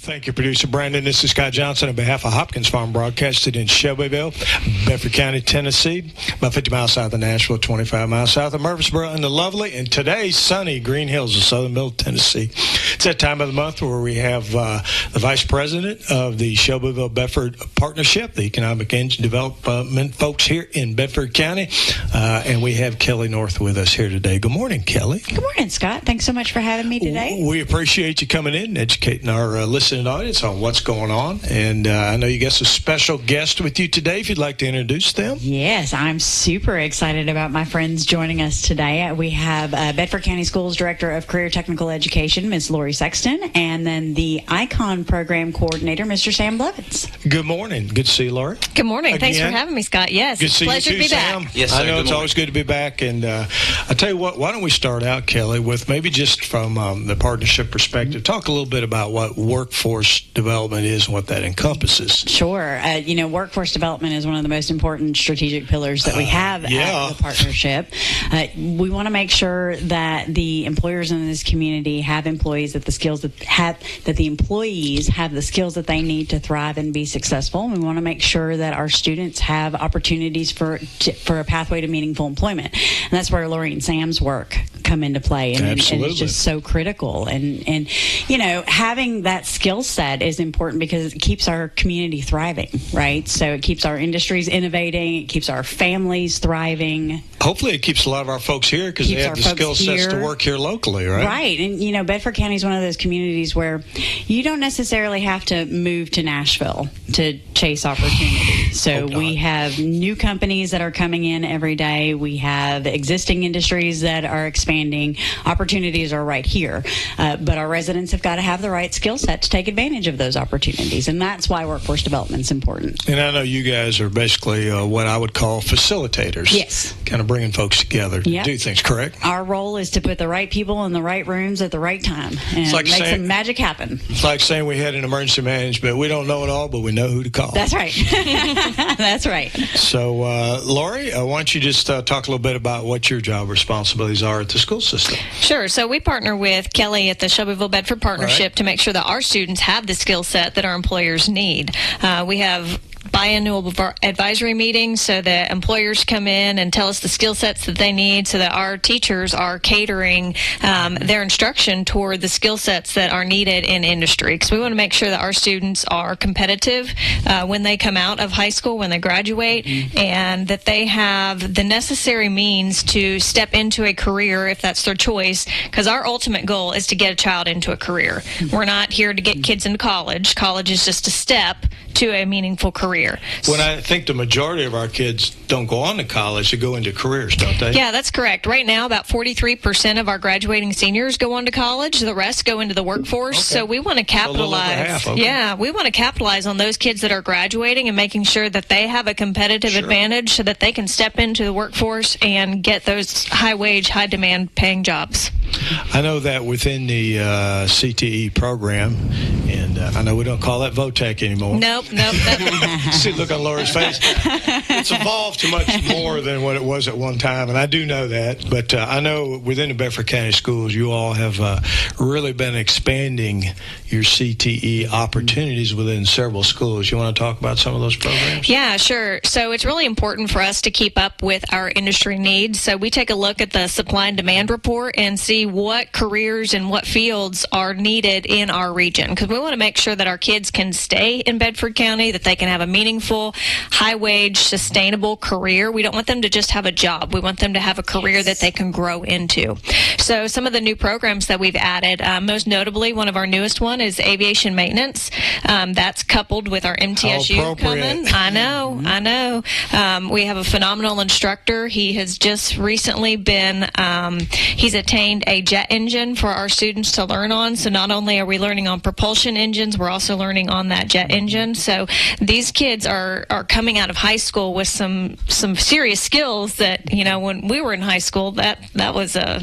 Thank you, Producer Brandon. This is Scott Johnson on behalf of Hopkins Farm, broadcasted in Shelbyville, Bedford County, Tennessee, about 50 miles south of Nashville, 25 miles south of Murfreesboro, and the lovely and today sunny Green Hills of southern middle Tennessee. It's that time of the month where we have the Vice President of the Shelbyville-Bedford Partnership, the Economic Engine Development folks here in Bedford County, and we have Kelly North with us here today. Good morning, Kelly. Good morning, Scott. Thanks so much for having me today. We appreciate you coming in and educating our listening audience on what's going on, and I know you got some special guests with you today. If you'd like to introduce them. Yes, I'm super excited about my friends joining us today. We have Bedford County Schools Director of Career Technical Education, Ms. Lori Sexton, and then the ICON Program Coordinator, Mr. Sam Blevins. Good morning. Good to see you, Lori. Good morning. Again. Thanks for having me, Scott. Yes, good to see pleasure you too, to be Sam. back. Yes, sir. I know it's always good to be back, and I tell you what, why don't we start out, Kelly, with maybe just from the partnership perspective, talk a little bit about what workforce development is and what that encompasses. Sure. Workforce development is one of the most important strategic pillars that we have at the partnership. We want to make sure that the employers in this community have employees that the employees have the skills that they need to thrive and be successful. We want to make sure that our students have opportunities for a pathway to meaningful employment. And that's where Lori and Sam's work come into play, and it's just so critical. And having that skill set is important because it keeps our community thriving, right? So it keeps our industries innovating, it keeps our families thriving. Hopefully it keeps a lot of our folks here because they have the skill sets to work here locally, right? Right. And, Bedford County is one of those communities where you don't necessarily have to move to Nashville to chase opportunities. So we have new companies that are coming in every day. We have existing industries that are expanding. Opportunities are right here. But our residents have got to have the right skill set to take advantage of those opportunities. And that's why workforce development is important. And I know you guys are basically what I would call facilitators. Yes. Kind of bringing folks together to do things, correct? Our role is to put the right people in the right rooms at the right time and make some magic happen. It's like saying we had an emergency management. We don't know it all, but we know who to call. That's right. That's right. So, Lori, why don't you just talk a little bit about what your job responsibilities are at the school system? Sure. So we partner with Kelly at the Shelbyville-Bedford Partnership to make sure that our students have the skill set that our employers need. We have biannual advisory meetings so that employers come in and tell us the skill sets that they need so that our teachers are catering their instruction toward the skill sets that are needed in industry. Because we want to make sure that our students are competitive when they come out of high school, when they graduate, and that they have the necessary means to step into a career if that's their choice. Because our ultimate goal is to get a child into a career. We're not here to get kids into college. College is just a step to a meaningful career. When I think the majority of our kids don't go on to college, they go into careers, don't they? Yeah, that's correct. Right now, about 43% of our graduating seniors go on to college. The rest go into the workforce. Okay. So we want to capitalize. Yeah, we want to capitalize on those kids that are graduating and making sure that they have a competitive advantage so that they can step into the workforce and get those high-wage, high-demand paying jobs. I know that within the CTE program, and I know we don't call that VOTEC anymore. Nope. See the look on Laura's face. It's evolved to much more than what it was at one time, and I do know that. But I know within the Bedford County Schools, you all have really been expanding your CTE opportunities within several schools. You want to talk about some of those programs? Yeah, sure. So it's really important for us to keep up with our industry needs. So we take a look at the supply and demand report and see what careers and what fields are needed in our region, because we want to make sure that our kids can stay in Bedford County, that they can have a meaningful, high-wage, sustainable career. We don't want them to just have a job. We want them to have a career that they can grow into. So some of the new programs that we've added, most notably, one of our newest one is aviation maintenance. That's coupled with our MTSU coming. I know. We have a phenomenal instructor. He has just recently been, he's attained a jet engine for our students to learn on. So not only are we learning on propulsion engines, we're also learning on that jet engine. So these kids are coming out of high school with some serious skills that, when we were in high school, that was a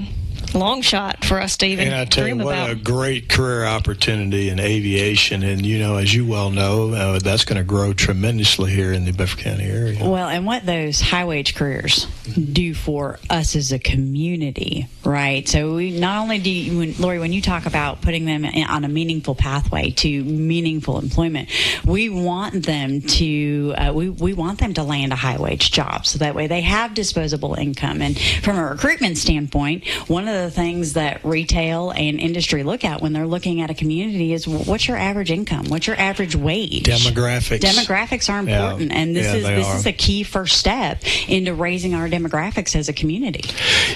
long shot for us to even dream about. And I tell you, what a great career opportunity in aviation. And, as you well know, that's going to grow tremendously here in the Bedford County area. Well, and what those high-wage careers do for us as a community, right? So we not only do you, Lori, when you talk about putting them on a meaningful pathway to meaningful employment, we want them to we want them to land a high wage job, so that way they have disposable income. And from a recruitment standpoint, one of the things that retail and industry look at when they're looking at a community is, what's your average income? What's your average wage? Demographics are important, and this is a key first step into raising our demographics as a community.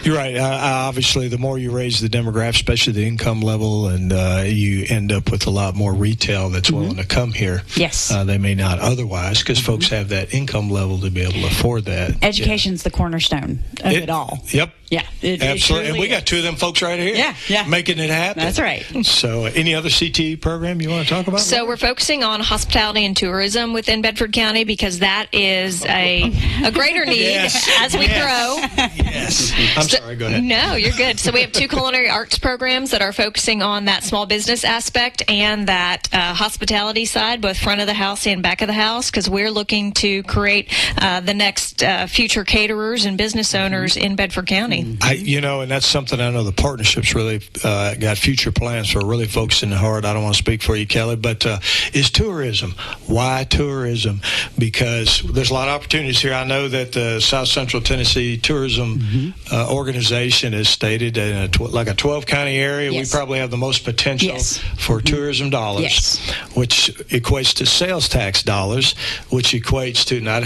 You're right. Obviously, the more you raise the demographics, especially the income level, and you end up with a lot more retail that's willing to come here. Yes. They may not otherwise, because folks have that income level to be able to afford that. Education's the cornerstone of it all. Yep. Yeah, absolutely. And we got two of them folks right here. Yeah. Making it happen. That's right. So, any other CTE program you want to talk about? So, we're focusing on hospitality and tourism within Bedford County, because that is a greater need as we grow. Yes. I'm sorry, go ahead. No, you're good. So, we have 2 culinary arts programs that are focusing on that small business aspect and that hospitality side, both front of the house and back of the house, because we're looking to create the next future caterers and business owners in Bedford County. And that's something I know the partnership's really got future plans for, really focusing hard. I don't want to speak for you, Kelly, but is tourism. Why tourism? Because there's a lot of opportunities here. I know that the South Central Tennessee Tourism Organization has stated in like a 12-county area, we probably have the most potential for tourism dollars, which equates to sales tax dollars, which equates to not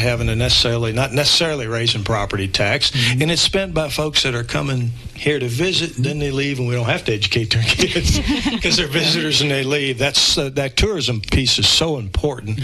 necessarily raising property tax, and it's spent by folks that are coming here to visit, then they leave, and we don't have to educate their kids because they're visitors and they leave. That's that tourism piece is so important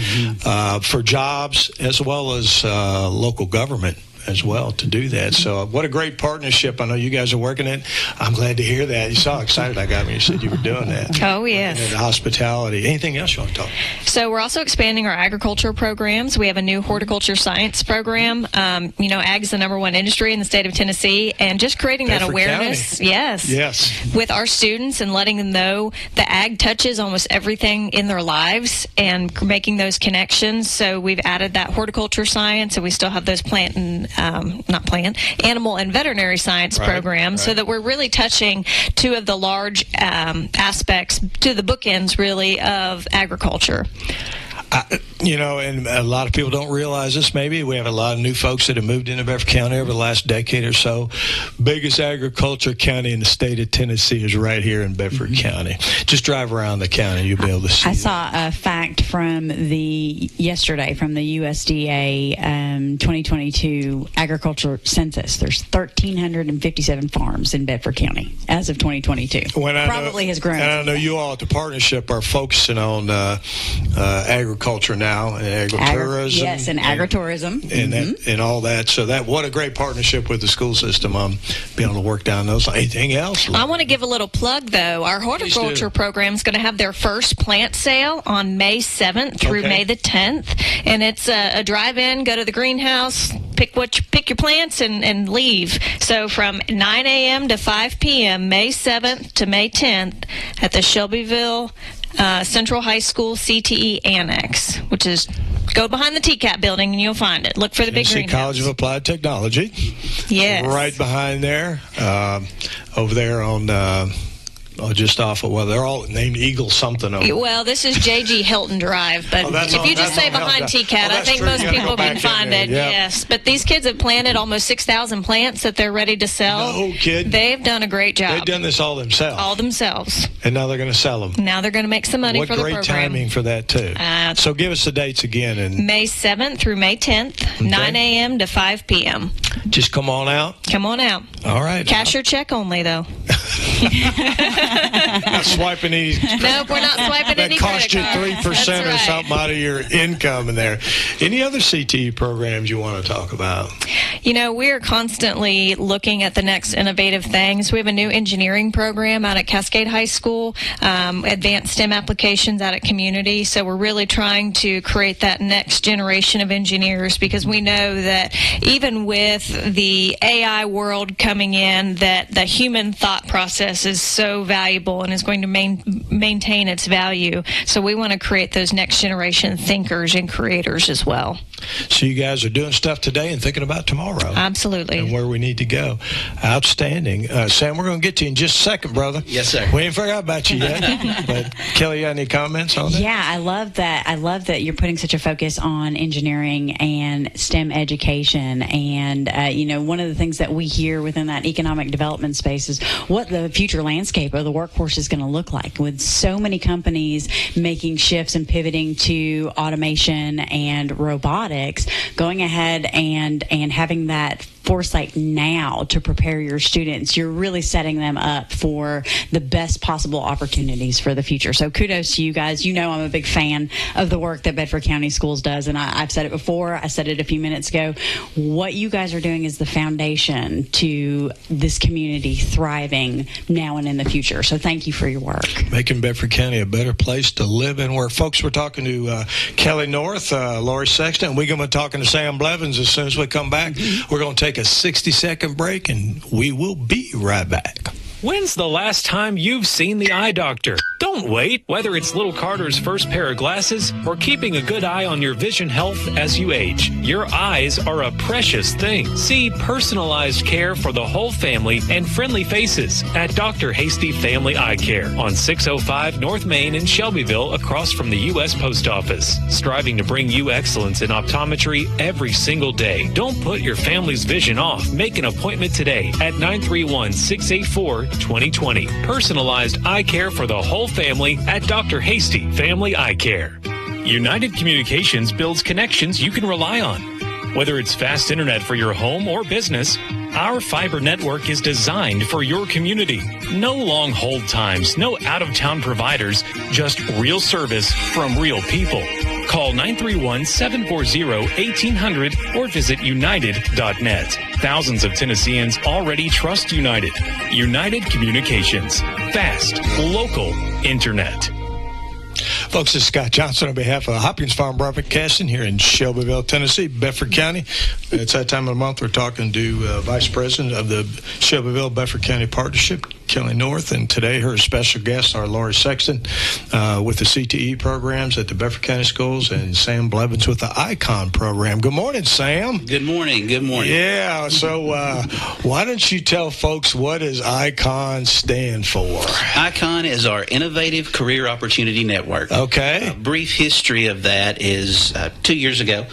for jobs as well as local government as well to do that. So what a great partnership. I know you guys are working it. I'm glad to hear that. You saw how excited I got when you said you were doing that. Oh, yes. And hospitality. Anything else you want to talk about? So we're also expanding our agriculture programs. We have a new horticulture science program. Ag's the #1 industry in the state of Tennessee, and just creating that awareness. County. Yes. With our students and letting them know that ag touches almost everything in their lives and making those connections. So we've added that horticulture science, and we still have those animal and veterinary science programs, so that we're really touching 2 of the large aspects to the bookends, really, of agriculture. And a lot of people don't realize this. Maybe we have a lot of new folks that have moved into Bedford County over the last decade or so. Biggest agriculture county in the state of Tennessee is right here in Bedford County. Just drive around the county, you'll be able to see. I saw a fact from yesterday from the USDA 2022 agriculture census. There's 1,357 farms in Bedford County as of 2022. Probably has grown. And I know you all at the partnership are focusing on agriculture now, and agritourism. Yes, and agritourism. And all that. So what a great partnership with the school system. Being able to work down those. Anything else? I want to give a little plug, though. Our horticulture program is going to have their first plant sale on May 7th through May the 10th. And it's a drive-in, go to the greenhouse, pick your plants, and leave. So from 9 a.m. to 5 p.m., May 7th to May 10th at the Shelbyville Central High School CTE Annex, which is go behind the TCAP building and you'll find it. Look for the big greenhouse. College of Applied Technology. Yes. Right behind there, over there on just off of, they're all named Eagle something. Well, this is J.G. Hilton Drive, but if you just say behind TCAT, I think most people can find it. Yep. Yes, but these kids have planted almost 6,000 plants that they're ready to sell. No kid. They've done a great job. They've done this all themselves. All themselves. And now they're going to sell them. Now they're going to make some money for the program. What great timing for that, too. So give us the dates again. May 7th through May 10th, 9 a.m. to 5 p.m. Just come on out? Come on out. All right. Cash or check only, though. Not swiping any. Nope, we're not swiping any credit cards. That cost you 3% or something out of your income in there. Any other CTE programs you want to talk about? We're constantly looking at the next innovative things. We have a new engineering program out at Cascade High School, advanced STEM applications out at Community. So we're really trying to create that next generation of engineers, because we know that even with the AI world coming in, that the human thought process process is so valuable and is going to maintain its value. So we want to create those next generation thinkers and creators as well. So you guys are doing stuff today and thinking about tomorrow. Absolutely. And where we need to go. Outstanding. Sam, we're going to get to you in just a second, brother. Yes, sir. We ain't forgot about you yet. But Kelly, you got any comments on that? Yeah, I love that you're putting such a focus on engineering and STEM education. And, one of the things that we hear within that economic development space is what the future landscape of the workforce is going to look like, with so many companies making shifts and pivoting to automation and robotics. Going ahead and having that foresight now to prepare your students, you're really setting them up for the best possible opportunities for the future. So kudos to you guys. I'm a big fan of the work that Bedford County Schools does, and I've said it before. I said it a few minutes ago. What you guys are doing is the foundation to this community thriving now and in the future. So thank you for your work. Making Bedford County a better place to live and work. Folks, we're talking to Kelly North, Lori Sexton. We're going to be talking to Sam Blevins as soon as we come back. We're going to take a 60-second break, and we will be right back. When's the last time you've seen the eye doctor? Don't wait. Whether it's little Carter's first pair of glasses or keeping a good eye on your vision health as you age, your eyes are a precious thing. See personalized care for the whole family and friendly faces at Dr. Hasty Family Eye Care on 605 North Main in Shelbyville, across from the U.S. Post Office. Striving to bring you excellence in optometry every single day. Don't put your family's vision off. Make an appointment today at 931-684-2020. Personalized eye care for the whole family at Dr. Hasty Family Eye Care. United Communications builds connections you can rely on. Whether it's fast internet for your home or business, our fiber network is designed for your community. No long hold times, no out-of-town providers, just real service from real people. Call 931-740-1800 or visit united.net. Thousands of Tennesseans already trust United. United Communications. Fast, local internet. Folks, this is Scott Johnson on behalf of Hopkins Farm Broadcasting here in Shelbyville, Tennessee, Bedford County. It's that time of the month we're talking to Vice President of the Shelbyville-Bedford County Partnership, Kelly North, and today her special guests are Lori Sexton with the CTE programs at the Bedford County Schools and Sam Blevins with the ICON program. Good morning, Sam. Good morning. Good morning. Yeah, so why don't you tell folks what does ICON stand for? ICON is our Innovative Career Opportunity Network. Okay. A brief history of that is 2 years ago,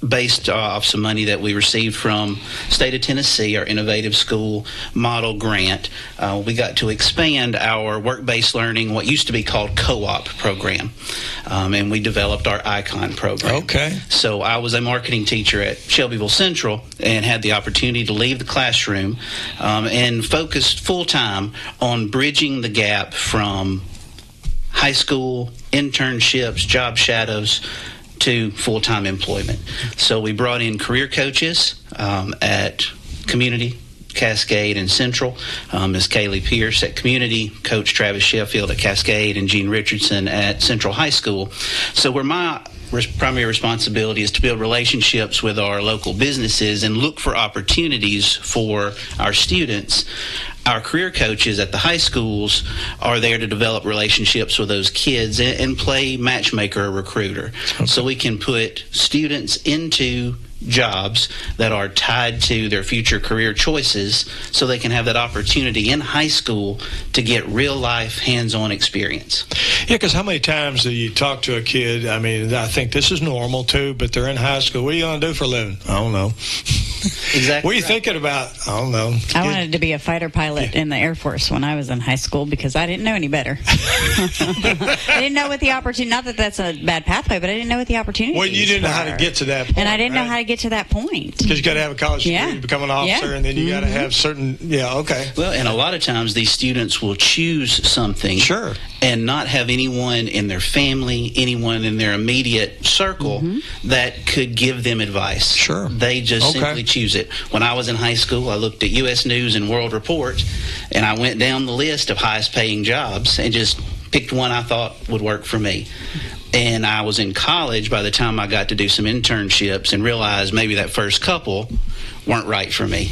based off some money that we received from state of Tennessee, our Innovative School Model Grant. We got to expand our work-based learning, what used to be called co-op program, and we developed our ICON program. Okay. So I was a marketing teacher at Shelbyville Central and had the opportunity to leave the classroom and focused full-time on bridging the gap from high school internships, job shadows, to full-time employment. So we brought in career coaches at Community, Cascade, and Central. Ms. Kaylee Pierce at Community, Coach Travis Sheffield at Cascade, and Gene Richardson at Central High School. So where my primary responsibility is to build relationships with our local businesses and look for opportunities for our students. Our career coaches at the high schools are there to develop relationships with those kids and play matchmaker or recruiter. Okay. So we can put students into jobs that are tied to their future career choices so they can have that opportunity in high school to get real life hands-on experience. Yeah, because how many times do you talk to a kid? I mean, I think this is normal too, but they're in high school. What are you going to do for a living? I don't know. Exactly. What are you thinking about? I don't know. I wanted to be a fighter pilot in the Air Force when I was in high school because I didn't know any better. I didn't know what the opportunity, not that that's a bad pathway, but I didn't know what the opportunity was. Well, you didn't know how to get to that point. And I didn't know how to get to that point. Because you got to have a college degree to become an officer, and then you got to have certain, okay. Well, and a lot of times these students will choose something and not have anyone in their family, anyone in their immediate circle that could give them advice. Sure. They just simply choose it. When I was in high school, I looked at U.S. News and World Report, and I went down the list of highest paying jobs and just picked one I thought would work for me. And I was in college by the time I got to do some internships and realized maybe that first couple weren't right for me.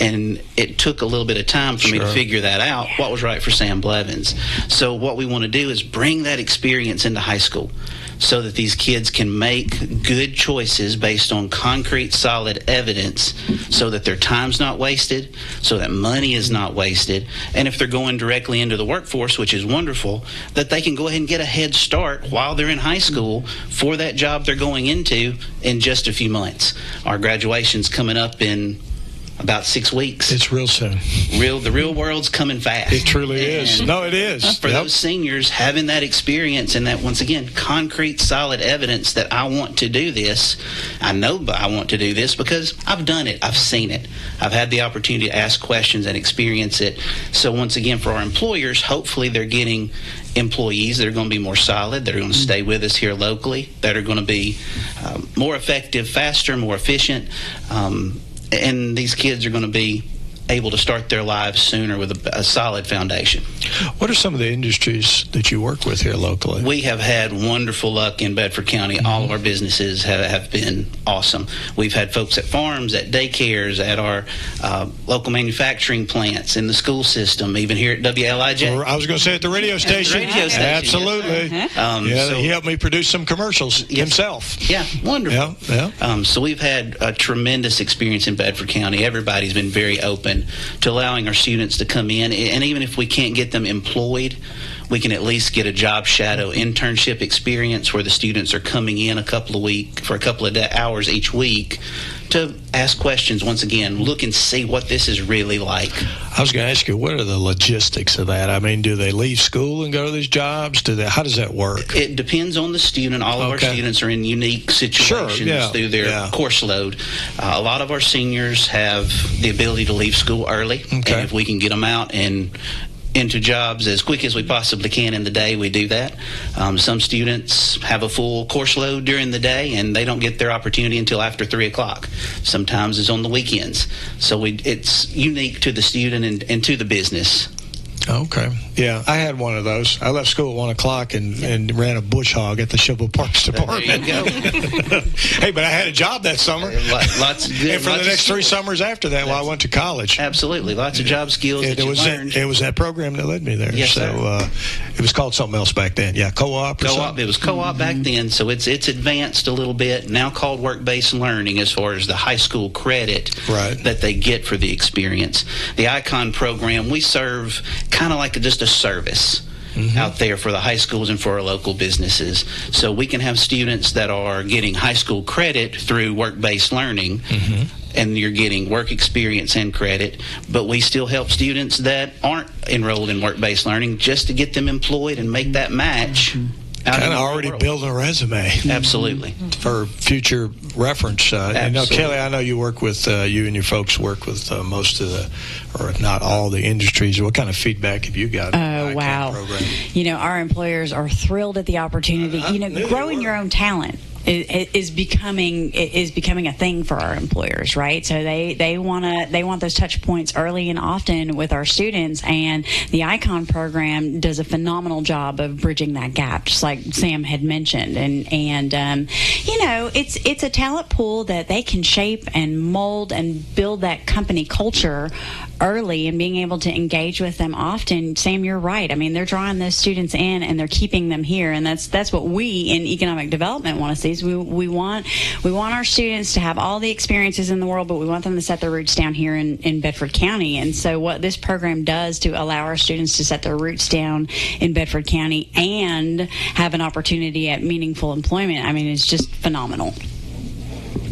And it took a little bit of time for me to figure that out, what was right for Sam Blevins. So what we want to do is bring that experience into high school so that these kids can make good choices based on concrete, solid evidence, so that their time's not wasted, so that money is not wasted, and if they're going directly into the workforce, which is wonderful, that they can go ahead and get a head start while they're in high school for that job they're going into in just a few months. Our graduation's coming up in about 6 weeks. It's real soon. The real world's coming fast. It truly is. No, it is. For those seniors, having that experience and that, once again, concrete, solid evidence that I want to do this. I know I want to do this because I've done it. I've seen it. I've had the opportunity to ask questions and experience it. So once again, for our employers, hopefully they're getting employees that are going to be more solid, that are going to stay with us here locally, that are going to be more effective, faster, more efficient, and these kids are going to be able to start their lives sooner with a solid foundation. What are some of the industries that you work with here locally? We have had wonderful luck in Bedford County. All of our businesses have been awesome. We've had folks at farms, at daycares, at our local manufacturing plants, in the school system, even here at WLIJ. I was going to say at the radio station. Absolutely. Yes, so he helped me produce some commercials himself. Yeah, wonderful. Yeah. So we've had a tremendous experience in Bedford County. Everybody's been very open to allowing our students to come in, and even if we can't get them employed, we can at least get a job shadow internship experience where the students are coming in for a couple of hours each week to ask questions. Once again, look and see what this is really like. I was going to ask you, what are the logistics of that? I mean, do they leave school and go to these jobs? How does that work? It depends on the student. All of our students are in unique situations through their course load. A lot of our seniors have the ability to leave school early, and if we can get them out and into jobs as quick as we possibly can in the day, we do that. Some students have a full course load during the day, and they don't get their opportunity until after 3 o'clock. Sometimes it's on the weekends. So it's unique to the student and to the business. Okay. Yeah, I had one of those. I left school at 1 o'clock and ran a bush hog at the Shelbyville Parks Department. There you go. Hey, but I had a job that summer. Lots of good. And for the next 3 summers after that, while I went to college. Absolutely. Lots of job skills that you learned. It was that program that led me there. Yes, so it was called something else back then. Yeah, co-op or something? It was co-op back then, so it's advanced a little bit, now called work-based learning as far as the high school credit that they get for the experience. The ICON program, we serve kind of like just a service out there for the high schools and for our local businesses. So we can have students that are getting high school credit through work-based learning, and you're getting work experience and credit, but we still help students that aren't enrolled in work-based learning just to get them employed and make that match. Kind of already build a resume. Absolutely. For future reference. Kelly, I know you work with, you and your folks work with most of the, or if not all the industries. What kind of feedback have you got? Oh, wow. Program? Our employers are thrilled at the opportunity. Growing your own talent is becoming a thing for our employers, right? So they want those touch points early and often with our students, and the ICON program does a phenomenal job of bridging that gap, just like Sam had mentioned. And it's a talent pool that they can shape and mold and build that company culture early, and being able to engage with them often. Sam, you're right. I mean, they're drawing those students in and they're keeping them here, and that's what we in economic development want to see. Is we want our students to have all the experiences in the world, but we want them to set their roots down here in Bedford County. And so what this program does to allow our students to set their roots down in Bedford County and have an opportunity at meaningful employment, I mean, it's just phenomenal.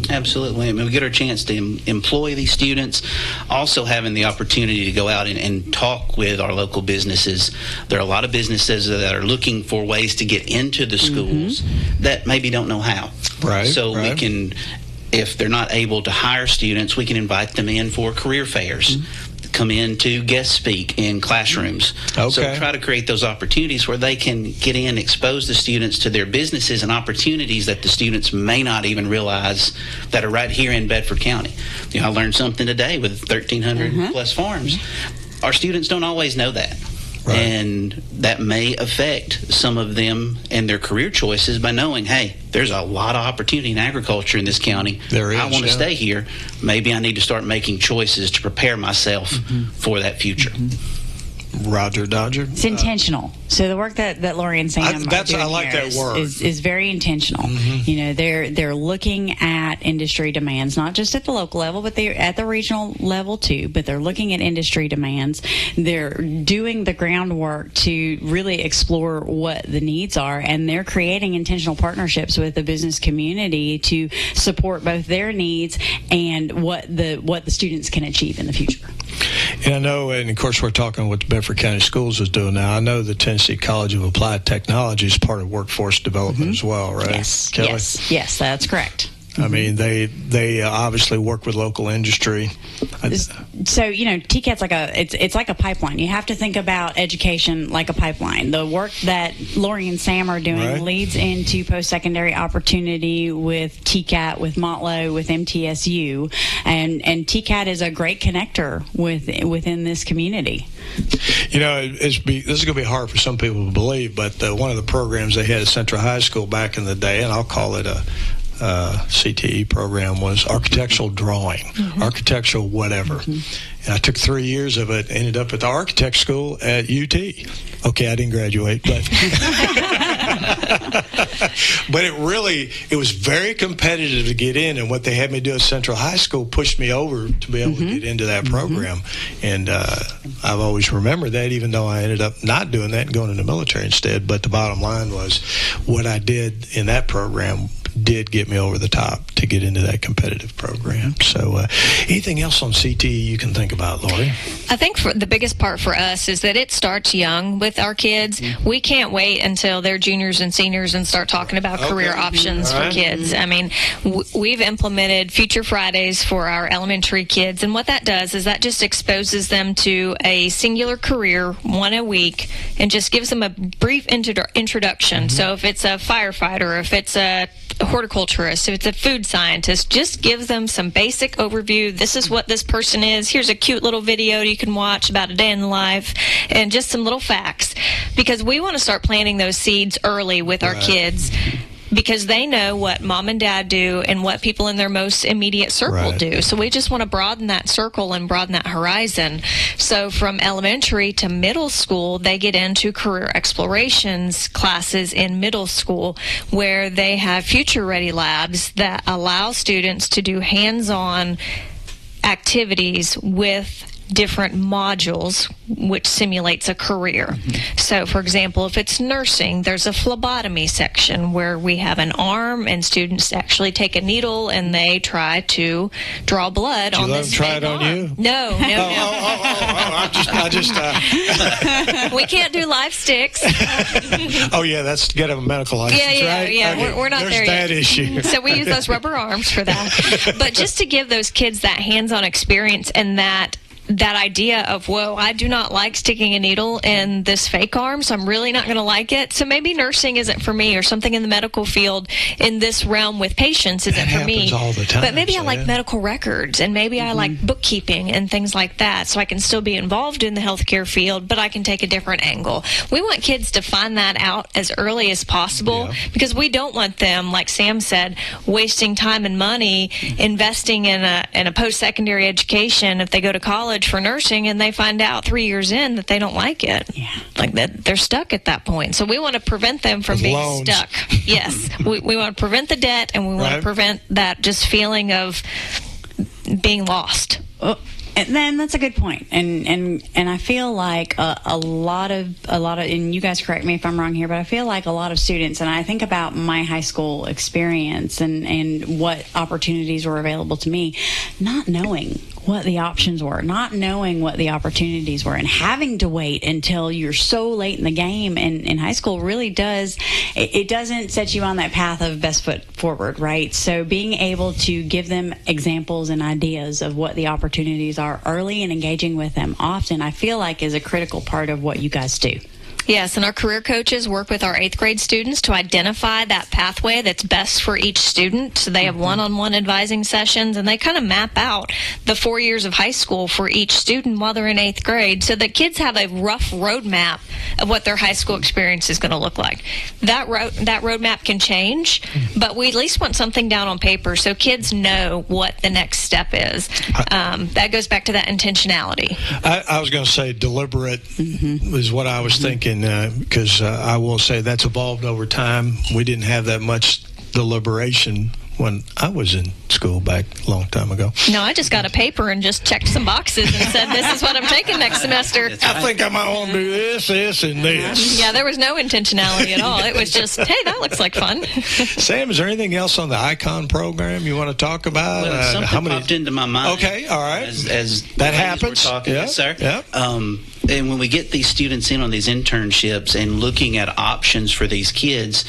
Absolutely. I mean, we get our chance to employ these students, also having the opportunity to go out and talk with our local businesses. There are a lot of businesses that are looking for ways to get into the schools that maybe don't know how. Right. So we can, if they're not able to hire students, we can invite them in for career fairs. Come in to guest speak in classrooms. So try to create those opportunities where they can get in, expose the students to their businesses and opportunities that the students may not even realize that are right here in Bedford County. I learned something today with 1,300 plus farms. Our students don't always know that. And that may affect some of them and their career choices by knowing, hey, there's a lot of opportunity in agriculture in this county. There is, I want to stay here. Maybe I need to start making choices to prepare myself for that future. Roger Dodger. It's intentional. So the work that Lori and Sam are doing I like that word. is very intentional. You know, they're looking at industry demands, not just at the local level, but they're at the regional level too. But they're looking at industry demands. They're doing the groundwork to really explore what the needs are, and they're creating intentional partnerships with the business community to support both their needs and what the students can achieve in the future. And I know, and of course, we're talking what the Bedford County Schools is doing now. I know the Tennessee College of Applied Technology is part of workforce development as well, right? Yes, Kelly? yes, that's correct. I mean, they obviously work with local industry. So, you know, TCAT's like it's like a pipeline. You have to think about education like a pipeline. The work that Lori and Sam are doing leads into post-secondary opportunity with TCAT, with Motlow, with MTSU, and TCAT is a great connector within this community. You know, this is going to be hard for some people to believe, but one of the programs they had at Central High School back in the day, and I'll call it a CTE program, was architectural drawing, architectural whatever. And I took 3 years of it, ended up at the architect school at UT. Okay, I didn't graduate, but but it was very competitive to get in, and what they had me do at Central High School pushed me over to be able to get into that program. And I've always remembered that, even though I ended up not doing that and going in the military instead. But the bottom line was what I did in that program did get me over the top to get into that competitive program. So anything else on CTE you can think about, Lori? I think the biggest part for us is that it starts young with our kids. We can't wait until they're juniors and seniors and start talking about career options for kids. I mean, we've implemented Future Fridays for our elementary kids, and what that does is that just exposes them to a singular career, one a week, and just gives them a brief introduction. So if it's a firefighter, if it's a horticulturist, if it's a food scientist, just gives them some basic overview. This is what this person is. Here's a cute little video you can watch about a day in the life, and just some little facts, because we want to start planting those seeds early with our kids, because they know what mom and dad do and what people in their most immediate circle do. So we just want to broaden that circle and broaden that horizon. So from elementary to middle school, they get into career explorations classes in middle school, where they have future ready labs that allow students to do hands-on activities with different modules, which simulates a career. So, for example, if it's nursing, there's a phlebotomy section where we have an arm and students actually take a needle and they try to draw blood on this try it arm. on you? No. We can't do live sticks. Oh, yeah, that's to get a medical license, right? Yeah, okay. We're not there yet. There's that issue. So we use those rubber arms for that. But just to give those kids that hands-on experience and that idea of, whoa, I do not like sticking a needle in this fake arm, so I'm really not going to like it. So maybe nursing isn't for me, or something in the medical field in this realm with patients isn't for me. That happens all the time. But maybe I like medical records, and maybe I like bookkeeping and things like that, so I can still be involved in the healthcare field, but I can take a different angle. We want kids to find that out as early as possible, because we don't want them, like Sam said, wasting time and money investing in a post-secondary education if they go to college for nursing and they find out 3 years in that they don't like it. Like that, they're stuck at that point. So we want to prevent them from being stuck. Yes. We want to prevent the debt, and we want to prevent that just feeling of being lost. And then that's a good point, and I feel like a lot of, and you guys correct me if I'm wrong here, but I feel like a lot of students, and I think about my high school experience and what opportunities were available to me, not knowing what the options were, not knowing what the opportunities were, and having to wait until you're so late in the game. And in high school really does, it doesn't set you on that path of best foot forward, right? So being able to give them examples and ideas of what the opportunities are early and engaging with them often, I feel like is a critical part of what you guys do. Yes, and our career coaches work with our 8th grade students to identify that pathway that's best for each student. So they have one-on-one advising sessions, and they kind of map out the 4 years of high school for each student while they're in 8th grade, so that kids have a rough roadmap of what their high school experience is going to look like. That roadmap can change, but we at least want something down on paper so kids know what the next step is. That goes back to that intentionality. I was going to say deliberate is what I was thinking, because I will say that's evolved over time. We didn't have that much deliberation when I was in school back a long time ago. No, I just got a paper and just checked some boxes and said, this is what I'm taking next semester. I think I might want to do this, and this. Yeah, there was no intentionality at all. It was just, hey, that looks like fun. Sam, is there anything else on the ICON program you want to talk about? Well, something popped into my mind. Okay, all right. As that happens. Talking, yep. Yes, sir. Yep. And when we get these students in on these internships and looking at options for these kids,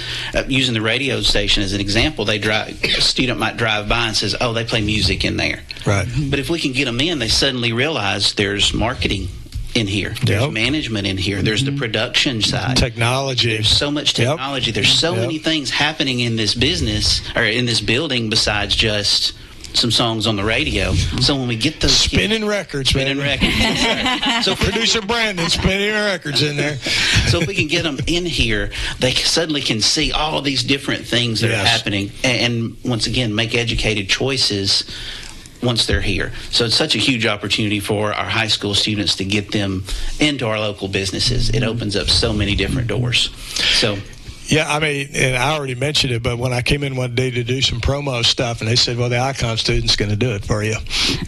using the radio station as an example, a student might drive by and says, oh, they play music in there. Right. But if we can get them in, they suddenly realize there's marketing in here. There's management in here. There's the production side. Technology. There's so much technology. There's so many things happening in this business or in this building besides just some songs on the radio. So when we get those spinning records. So producer Brandon spinning records in there. So if we can get them in here, they suddenly can see all these different things that are happening, and once again make educated choices once they're here. So it's such a huge opportunity for our high school students to get them into our local businesses. It opens up so many different doors. So yeah, I mean, and I already mentioned it, but when I came in one day to do some promo stuff, and they said, well, the ICON student's going to do it for you.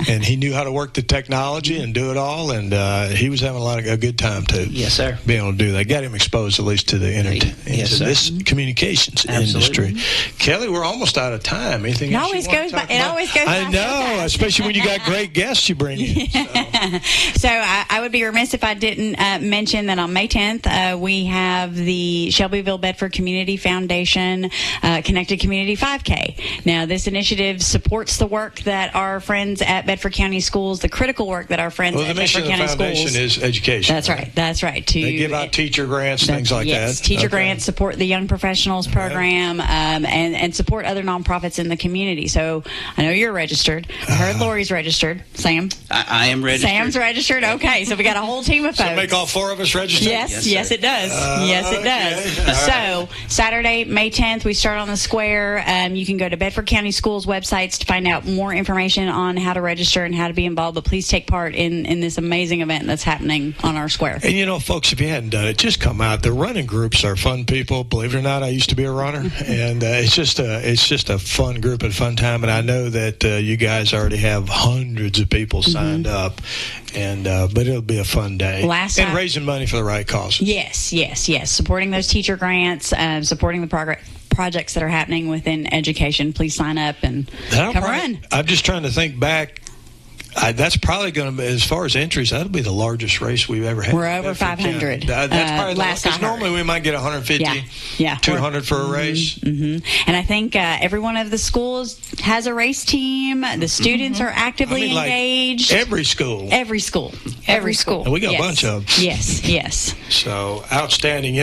And he knew how to work the technology and do it all, and he was having a good time, too. Yes, sir. Being able to do that. Got him exposed, at least, to the this communications industry. Kelly, we're almost out of time. Anything else It always goes by. I know, especially when you got great guests you bring in. So I would be remiss if I didn't mention that on May 10th, we have the Shelbyville-Bedford Community Foundation Connected Community 5K. Now, this initiative supports the work that our friends at Bedford County Schools, the critical work that our friends at Bedford County Schools. The mission of the foundation is education. That's right. They give out teacher grants, things like that. Yes, teacher grants, support the Young Professionals program, and support other nonprofits in the community. So I know you're registered. I heard Lori's registered. Sam? I am registered. Sam's registered? Okay, so we got a whole team of folks. So make all four of us registered? Yes, it does. Yes, it does. So Saturday, May 10th, we start on the square. You can go to Bedford County Schools websites to find out more information on how to register and how to be involved. But please take part in this amazing event that's happening on our square. And folks, if you hadn't done it, just come out. The running groups are fun people. Believe it or not, I used to be a runner, and it's just a fun group and fun time. And I know that you guys already have hundreds of people signed up, and but it'll be a fun day. And raising money for the right causes. Yes. Supporting those teacher grants, supporting the projects that are happening within education. Please sign up and come run. I'm just trying to think back. That's probably going to be, as far as entries, that'll be the largest race we've ever had. We're over 500. That's probably because normally we might get 150, 200 for a race. And I think every one of the schools has a race team. The students are actively engaged. Every school. And we got a bunch of them. Yes. So outstanding.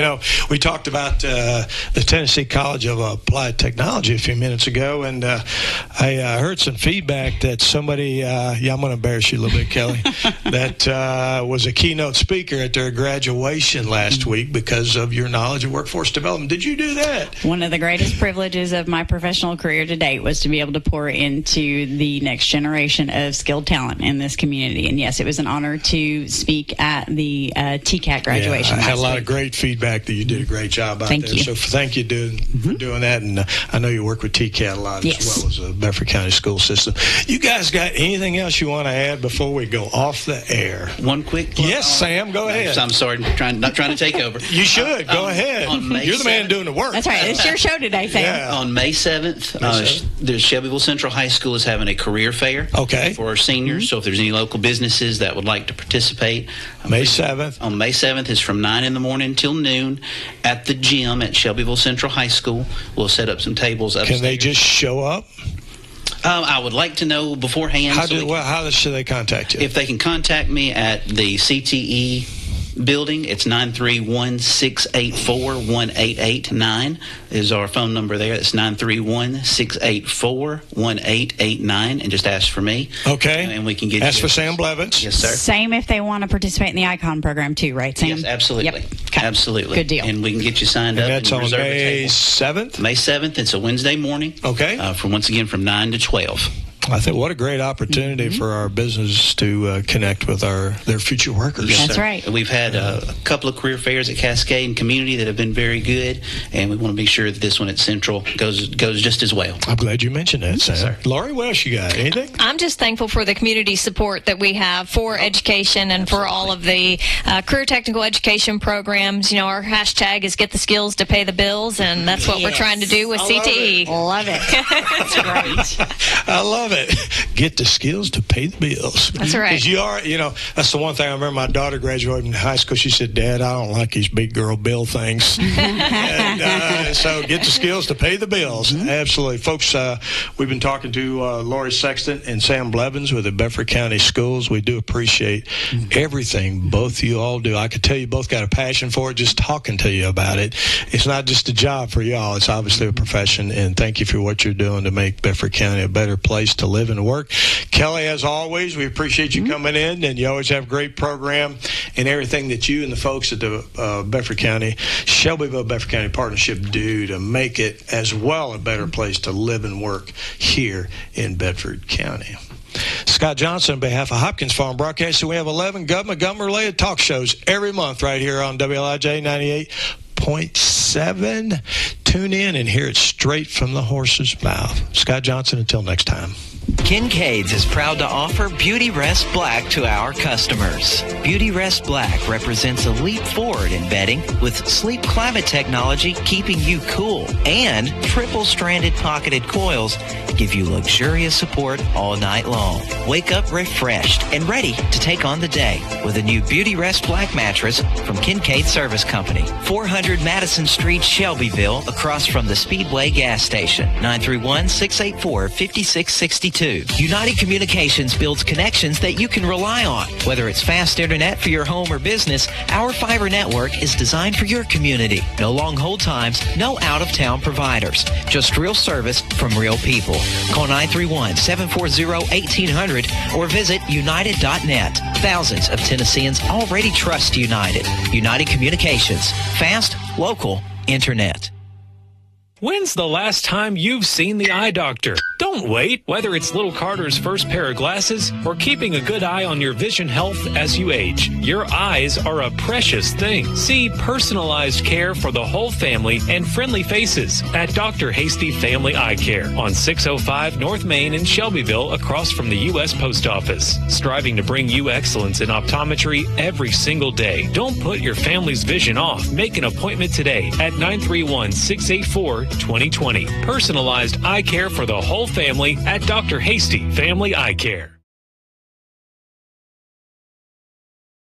We talked about the Tennessee College of Applied Technology a few minutes ago, and I heard some feedback that somebody, I'm going to embarrass you a little bit, Kelly, that was a keynote speaker at their graduation last week because of your knowledge of workforce development. Did you do that? One of the greatest privileges of my professional career to date was to be able to pour into the next generation of skilled talent in this community. And yes, it was an honor to speak at the TCAT graduation. I had a lot of great feedback that you did a great job out there. So thank you for doing that. And I know you work with TCAT a lot as well as the Bedford County school system. You guys got anything else you want to add before we go off the air? One quick plug. Yes, Sam, go ahead. I'm sorry, not trying to take over. You should. Go ahead. You're the man doing the work. That's right. It's your show today, Sam. Yeah. On May 7th, the Shelbyville Central High School is having a career fair for our seniors. So if there's any local businesses that would like to participate. May 7th. On May 7th is from 9 in the morning till noon at the gym at Shelbyville Central High School. We'll set up some tables upstairs. Can they just show up? I would like to know beforehand. How should they contact you? If they can contact me at the CTE building. It's 931-684-1889 is our phone number there. It's 931-684-1889, and just ask for me. Okay. And we can get ask you. for Sam Blevins. Yes, sir. Same if they want to participate in the ICON program too, right, Sam? Yes, absolutely. Yep. Okay. Absolutely. Good deal. And we can get you signed up. And that's on reserve a May table. 7th? May 7th. It's a Wednesday morning. Okay. Once again, from 9 to 12. I think what a great opportunity for our business to connect with their future workers. Yes, That's sir. right. We've had a couple of career fairs at Cascade and Community that have been very good, and we want to be sure that this one at Central goes just as well. I'm glad you mentioned that, Sam. Sir. Lori, what else you got? Anything? I'm just thankful for the community support that we have for education and for all of the career technical education programs. You know, our hashtag is get the skills to pay the bills, and that's what we're trying to do with CTE. Love it. That's great. I love it. Get the skills to pay the bills. That's right. Because that's the one thing I remember my daughter graduating high school. She said, Dad, I don't like these big girl bill things. And so get the skills to pay the bills. Absolutely. Folks, we've been talking to Lori Sexton and Sam Blevins with the Bedford County Schools. We do appreciate everything both of you all do. I could tell you both got a passion for it just talking to you about it. It's not just a job for y'all. It's obviously a profession, and thank you for what you're doing to make Bedford County a better place to live and work. Kelly, as always, we appreciate you coming in, and you always have a great program and everything that you and the folks at the Shelbyville-Bedford County Partnership do to make it as well a better place to live and work here in Bedford County. Scott Johnson on behalf of Hopkins Farm Broadcasting. We have 11 government-related talk shows every month right here on WLIJ 98.7. Tune in and hear it straight from the horse's mouth. Scott Johnson, until next time. Kincaid's is proud to offer Beauty Rest Black to our customers. Beauty Rest Black represents a leap forward in bedding with sleep climate technology keeping you cool, and triple-stranded pocketed coils give you luxurious support all night long. Wake up refreshed and ready to take on the day with a new Beauty Rest Black mattress from Kincaid Service Company. 400 Madison Street, Shelbyville, across from the Speedway gas station. 931-684-5662. United Communications builds connections that you can rely on. Whether it's fast internet for your home or business, our fiber network is designed for your community. No long hold times, no out-of-town providers. Just real service from real people. Call 931-740-1800 or visit united.net. Thousands of Tennesseans already trust United. United Communications. Fast, local, internet. When's the last time you've seen the eye doctor? Don't wait. Whether it's little Carter's first pair of glasses or keeping a good eye on your vision health as you age, your eyes are a precious thing. See personalized care for the whole family and friendly faces at Dr. Hasty Family Eye Care on 605 North Main in Shelbyville, across from the U.S. Post Office. Striving to bring you excellence in optometry every single day. Don't put your family's vision off. Make an appointment today at 931-684-2020. Personalized eye care for the whole family at Dr. Hasty Family Eye Care.